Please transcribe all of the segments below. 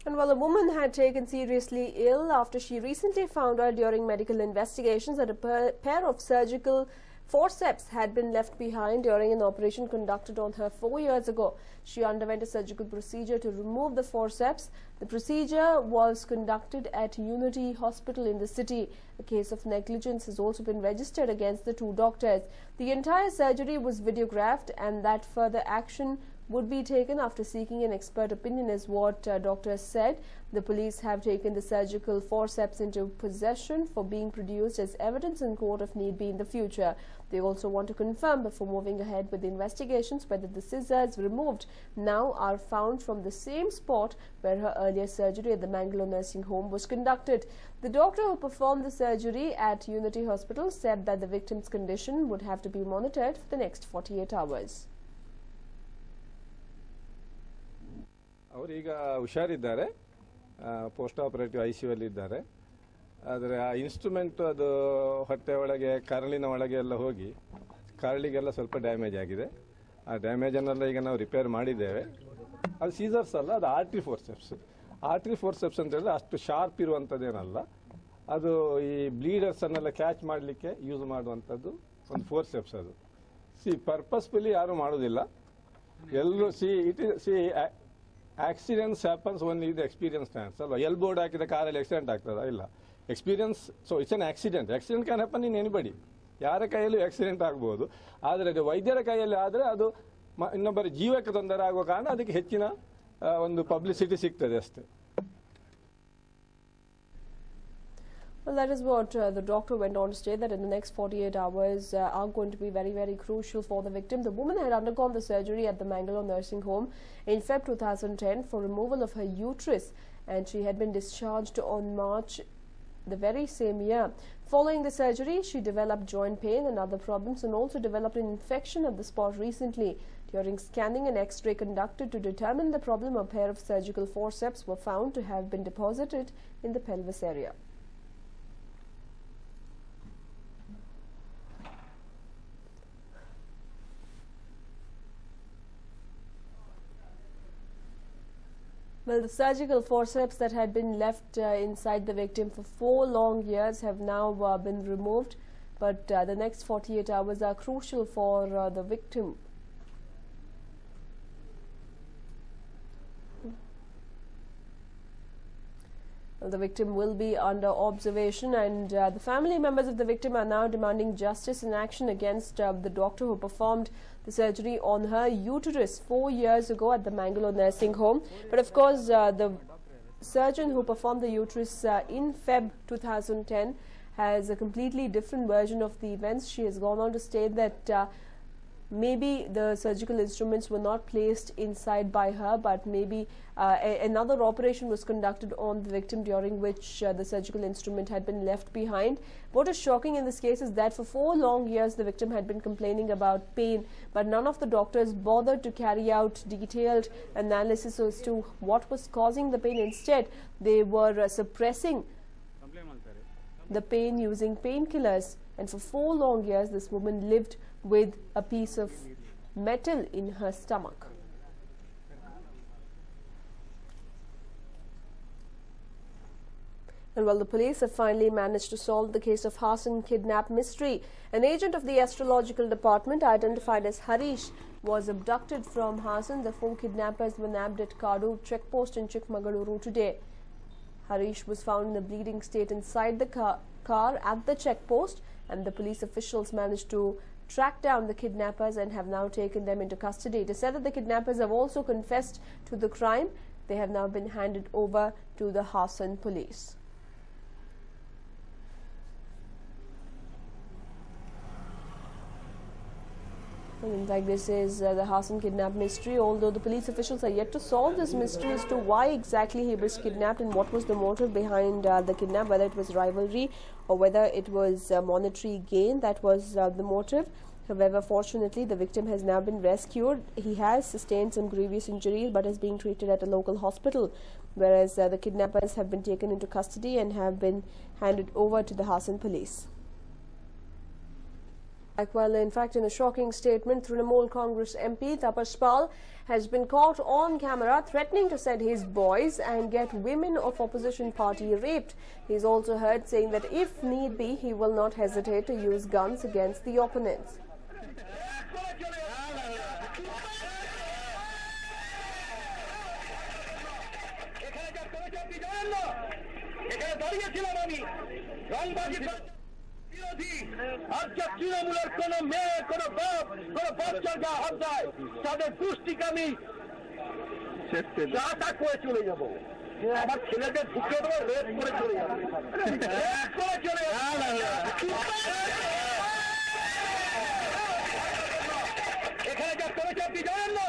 And while a woman had taken seriously ill after she recently found out during medical investigations that a pair of surgical forceps had been left behind during an operation conducted on her 4 years ago. She underwent a surgical procedure to remove the forceps. The procedure was conducted at Unity Hospital in the city. A case of negligence has also been registered against the two doctors. The entire surgery was videographed, and that further action would be taken after seeking an expert opinion, is what doctors said. The police have taken the surgical forceps into possession for being produced as evidence in court if need be in the future. They also want to confirm before moving ahead with the investigations whether the scissors removed now are found from the same spot where her earlier surgery at the Mangalore nursing home was conducted. The doctor who performed the surgery at Unity Hospital said that the victim's condition would have to be monitored for the next 48 hours. ಅವರೀಗ ಹುಷಾರಿದ್ದಾರೆ, post operative ICU ಅಲ್ಲಿ ಇದ್ದಾರೆ. ಆದರೆ ಆ instrument ಅದು ಹೊಟ್ಟೆ ಒಳಗೆ ಕರಳಿನ ಒಳಗೆ ಎಲ್ಲ ಹೋಗಿ ಕರಳಿಗೆಲ್ಲ ಸ್ವಲ್ಪ ಡ್ಯಾಮೇಜ್ ಆಗಿದೆ. ಆ ಡ್ಯಾಮೇಜನ್ನೆಲ್ಲ ಈಗ ನಾವು ರಿಪೇರ್ ಮಾಡಿದ್ದೇವೆ. ಅದು ಸೀಸರ್ಸ್ ಅಲ್ಲ, ಅದು ಆರ್ಟ್ರಿ ಫೋರ್ಸೆಪ್ಸ್. ಆರ್ಟ್ರಿ ಫೋರ್ಸೆಪ್ಸ್ ಅಂತ ಹೇಳಿದ್ರೆ ಅಷ್ಟು ಶಾರ್ಪ್ ಇರುವಂಥದ್ದೇನಲ್ಲ, ಅದು ಈ ಬ್ಲೀಡರ್ಸ್ ಅನ್ನೆಲ್ಲ ಕ್ಯಾಚ್ ಮಾಡಲಿಕ್ಕೆ ಯೂಸ್ ಮಾಡುವಂಥದ್ದು ಒಂದು ಫೋರ್ಸೆಪ್ಸ್. ಅದು ಪರ್ಪಸ್ಫುಲಿ ಯಾರು ಮಾಡೋದಿಲ್ಲ, ಎಲ್ಲರೂ accidents happens only the experienced hands. Elbow ಹಾಕಿದ ಕಾರಲ್ಲಿ ಆಕ್ಸಿಡೆಂಟ್ ಆಗ್ತದ? ಇಲ್ಲ. Experience, so it's an accident. Accident can happen in anybody. ಯಾರ ಕೈಯಲ್ಲೂ ಆಕ್ಸಿಡೆಂಟ್ ಆಗ್ಬೋದು. ಆದರೆ ಅದು ವೈದ್ಯರ ಕೈಯಲ್ಲಿ ಆದರೆ ಅದು ಇನ್ನೊಬ್ಬರ ಜೀವಕ್ಕೆ ತೊಂದರೆ ಆಗುವ ಕಾರಣ ಅದಕ್ಕೆ ಹೆಚ್ಚಿನ ಒಂದು ಪಬ್ಲಿಸಿಟಿ ಸಿಗ್ತದೆ ಅಷ್ಟೇ. Well, that is what the doctor went on to state, that in the next 48 hours are going to be very, very crucial for the victim. The woman had undergone the surgery at the Mangalore nursing home in Feb 2010 for removal of her uterus, and she had been discharged on March the very same year. Following the surgery, she developed joint pain and other problems, and also developed an infection at the spot recently. During scanning and X-ray conducted to determine the problem, a pair of surgical forceps were found to have been deposited in the pelvis area. Well, the surgical forceps that had been left inside the victim for 4 long years have now been removed, but the next 48 hours are crucial for the victim. Well, the victim will be under observation, and the family members of the victim are now demanding justice and action against the doctor who performed the surgery on her uterus 4 years ago at the Mangalore nursing home. But of course, the surgeon who performed the uterus in Feb 2010 has a completely different version of the events. She has gone on to state that maybe the surgical instruments were not placed inside by her, but maybe another operation was conducted on the victim during which the surgical instrument had been left behind. What is shocking in this case is that for 4 long years the victim had been complaining about pain, but none of the doctors bothered to carry out detailed analysis as to what was causing the pain. Instead, they were suppressing the pain using painkillers, and for 4 long years this woman lived with a piece of metal in her stomach. And while the police have finally managed to solve the case of Hassan kidnap mystery, an agent of the astrological department identified as Harish was abducted from Hassan. The 4 kidnappers were nabbed at Kadu checkpost in Chikmagaluru today. Harish was found in a bleeding state inside the car at the checkpost, and the police officials managed to track down the kidnappers and have now taken them into custody. It is said that the kidnappers have also confessed to the crime. They have now been handed over to the Hassan police. Well, in fact, this is the Hassan kidnap mystery, although the police officials are yet to solve this mystery as to why exactly he was kidnapped and what was the motive behind the kidnap, whether it was rivalry or whether it was monetary gain that was the motive. However, fortunately, the victim has now been rescued. He has sustained some grievous injuries but is being treated at a local hospital, whereas the kidnappers have been taken into custody and have been handed over to the Hassan police. Well, in fact, in a shocking statement, Trinamool Congress MP Tapas Pal has been caught on camera threatening to send his boys and get women of opposition party raped. He is also heard saying that if need be, he will not hesitate to use guns against the opponents. আজকে তৃণমূলের কোন মেয়ে কোন বাপ কোন বাচ্চার গা হাত দেয় তাদের দুষ্টিকে আমি যা করে চলে যাবো আমার ছেলেকে ঢুকে দেবো রেপ করে চলে যাবো এখানে যা করেছে আপনি জানেন না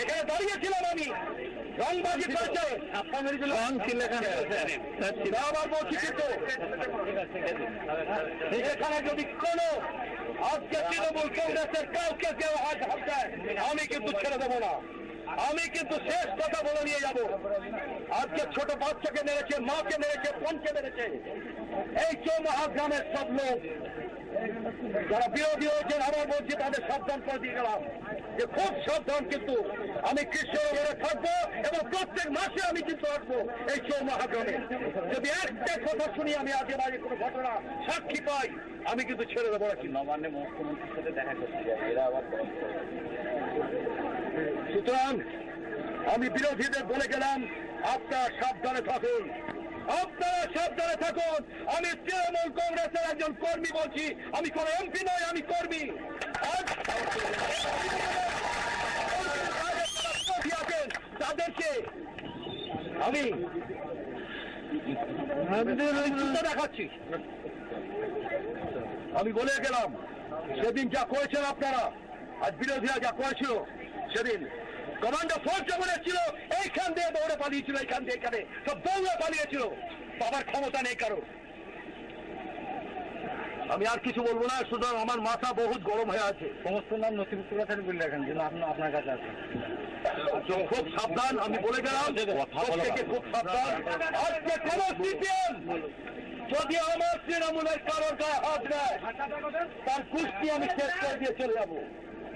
এখানে দাঁড়িয়েছিলাম আমি রংবাজি করেছে আবার বলছি কিন্তু এখানে যদি কোনো আজকে তৃণমূল কংগ্রেসের কাউকে কেউ হাত দেয় আমি কিন্তু ছেড়ে দেবো না আমি কিন্তু শেষ কথা বলে নিয়ে যাব আজকে ছোট বাচ্চাকে মেরেছে মাকে মেরেছে বোনকে মেরেছে এই চৌমাহাগ্রামের সব লোক যারা বিরোধী হয়েছেন আবার বলছি তাদের সাবধান করে দিয়ে গেলাম যে খুব সাবধান কিন্তু আমি কৃষ্ণনগরে থাকবো এবং প্রত্যেক মাসে আমি কিন্তু আসবো এই চৌমাহাগ্রামে যদি একটা কথা শুনি আমি আজে বাজে কোনো ঘটনা সাক্ষী পাই আমি কিন্তু ছেড়ে দেবো রাখি নবান্নে মুখ্যমন্ত্রীর সাথে দেখা করতে যাই এরা আবার সুতরাং আমি বিরোধীদের বলে গেলাম আপনারা সাবধানে থাকুন আপনারা সাবধানে থাকুন আমি তৃণমূল কংগ্রেসের একজন কর্মী বলছি আমি কোন এমপি নয় আমি কর্মী তাদেরকে আমি দেখাচ্ছি আমি বলে গেলাম সেদিন যা করেছেন আপনারা আজ বিরোধীরা যা করেছিল সেদিন কমান্ডার ফোর্স যখন ছিল এইখান দিয়ে দৌড়ে পালিয়েছিল এইখান দিয়ে এখানে সব দৌড়ে পালিয়েছিল বাবার ক্ষমতা নেই কারো আমি আর কিছু বলবো না সুতরাং আমার মাথা বহুত গরম হয়ে আছে সমস্ত নাম নথিভুক্ত কথা বলে রাখেন যেন আপনার কাছে আছে খুব সাবধান আমি বলে গেলাম খুব সাবধান আজকে কোন সিপিএম যদি আমার তৃণমূলের কারোর গায়ে হাত দেয় তার কুস্তি আমি শেষ করে দিয়ে চলে যাবো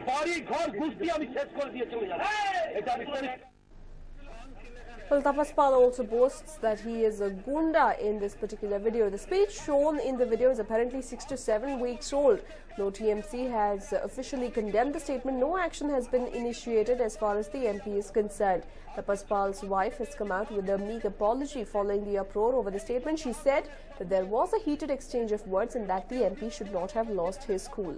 বাড়ি ঘর কুস্তি আমি শেষ করে দিয়ে চলে যাবো এটা আমি Well, Tapas Pal also boasts that he is a gunda in this particular video. The speech shown in the video is apparently 6 to 7 weeks old. Though TMC has officially condemned the statement, no action has been initiated as far as the MP is concerned. Tapas Pal's wife has come out with a meek apology following the uproar over the statement. She said that there was a heated exchange of words and that the MP should not have lost his cool.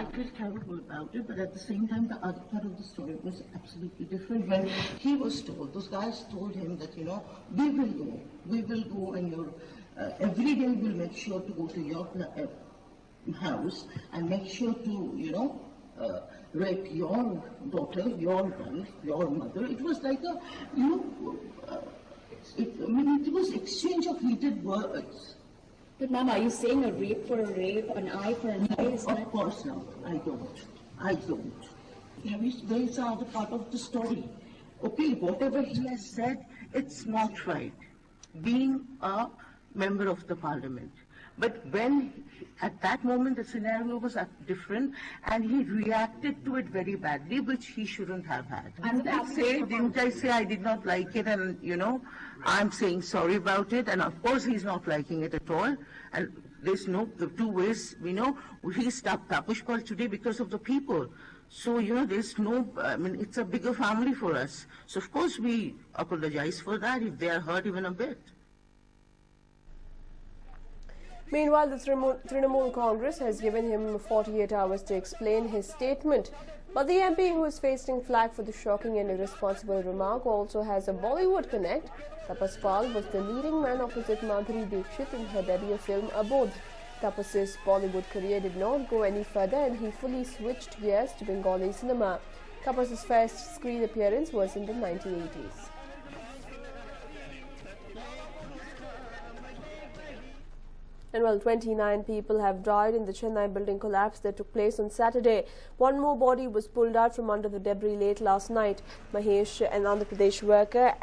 I feel terrible about it, but at the same time, the other part of the story was absolutely different. When he was told, those guys told him that, you know, we will go and every day we'll make sure to go to your house and make sure to, you know, rape your daughter, your wife, your mother. It was like a, you know, it was exchange of heated words. But ma'am, are you saying a rape for a rape, an eye for an eye? Of course not. I don't. These are the part of the story. Okay, whatever he has said, it's not right. Being a member of the parliament. But when, at that moment, the scenario was different, and he reacted to it very badly, which he shouldn't have had. Didn't I say I did not like it, and, you know, I'm saying sorry about it, and of course he's not liking it at all, and there's no two ways, we know, he stopped Tapas Pal today because of the people. So, you know, there's no, I mean, it's a bigger family for us. So, of course, we apologize for that if they are hurt even a bit. Meanwhile, the Trinamool Congress has given him 48 hours to explain his statement. But the MP, who is facing flag for the shocking and irresponsible remark, also has a Bollywood connect. Tapas Pal was the leading man opposite Madhuri Dixit in her debut film Abodh. Tapas's Bollywood career did not go any further and he fully switched gears to Bengali cinema. Tapas's first screen appearance was in the 1980s. And well, 29 people have died in the Chennai building collapse that took place on Saturday. One more body was pulled out from under the debris late last night. Mahesh, an Andhra Pradesh worker,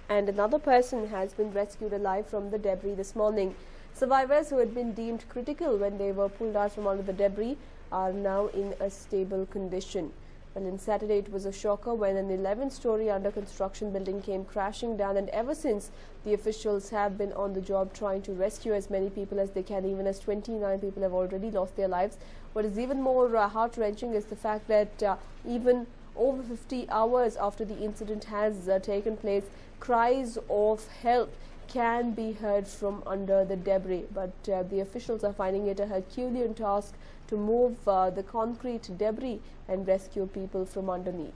and another person has been rescued alive from the debris this morning. Survivors who had been deemed critical when they were pulled out from under the debris are now in a stable condition. Well, on Saturday, it was a shocker when an 11-story under construction building came crashing down, and ever since, the officials have been on the job trying to rescue as many people as they can, even as 29 people have already lost their lives. What is even more heart-wrenching is the fact that even over 50 hours after the incident has taken place, cries of help can be heard from under the debris, but the officials are finding it a Herculean task to move the concrete debris and rescue people from underneath.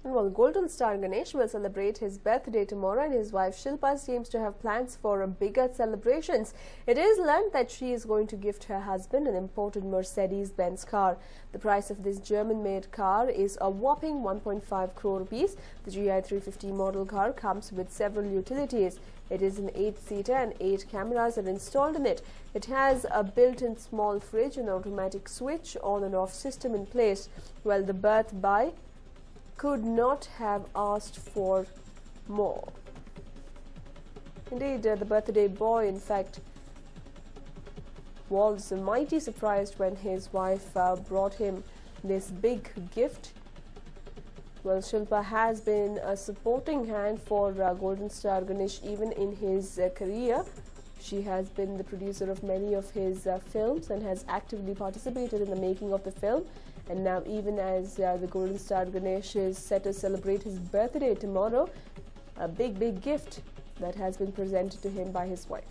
Well, Golden Star Ganesh will celebrate his birthday tomorrow, and his wife Shilpa seems to have plans for bigger celebrations. It is learned that she is going to gift her husband an imported Mercedes-Benz car. The price of this German-made car is a whopping 1.5 crore rupees. The GI 350 model car comes with several utilities. It is an 8-seater and 8 cameras are installed in it. It has a built-in small fridge and automatic switch on and off system in place. Well, the birth by could not have asked for more. Indeed, the birthday boy, in fact, was mighty surprised when his wife brought him this big gift. Well, Shilpa has been a supporting hand for Golden Star Ganesh even in his career. She has been the producer of many of his films and has actively participated in the making of the film. And now, even as the Golden Star Ganesh is set to celebrate his birthday tomorrow, a big gift that has been presented to him by his wife.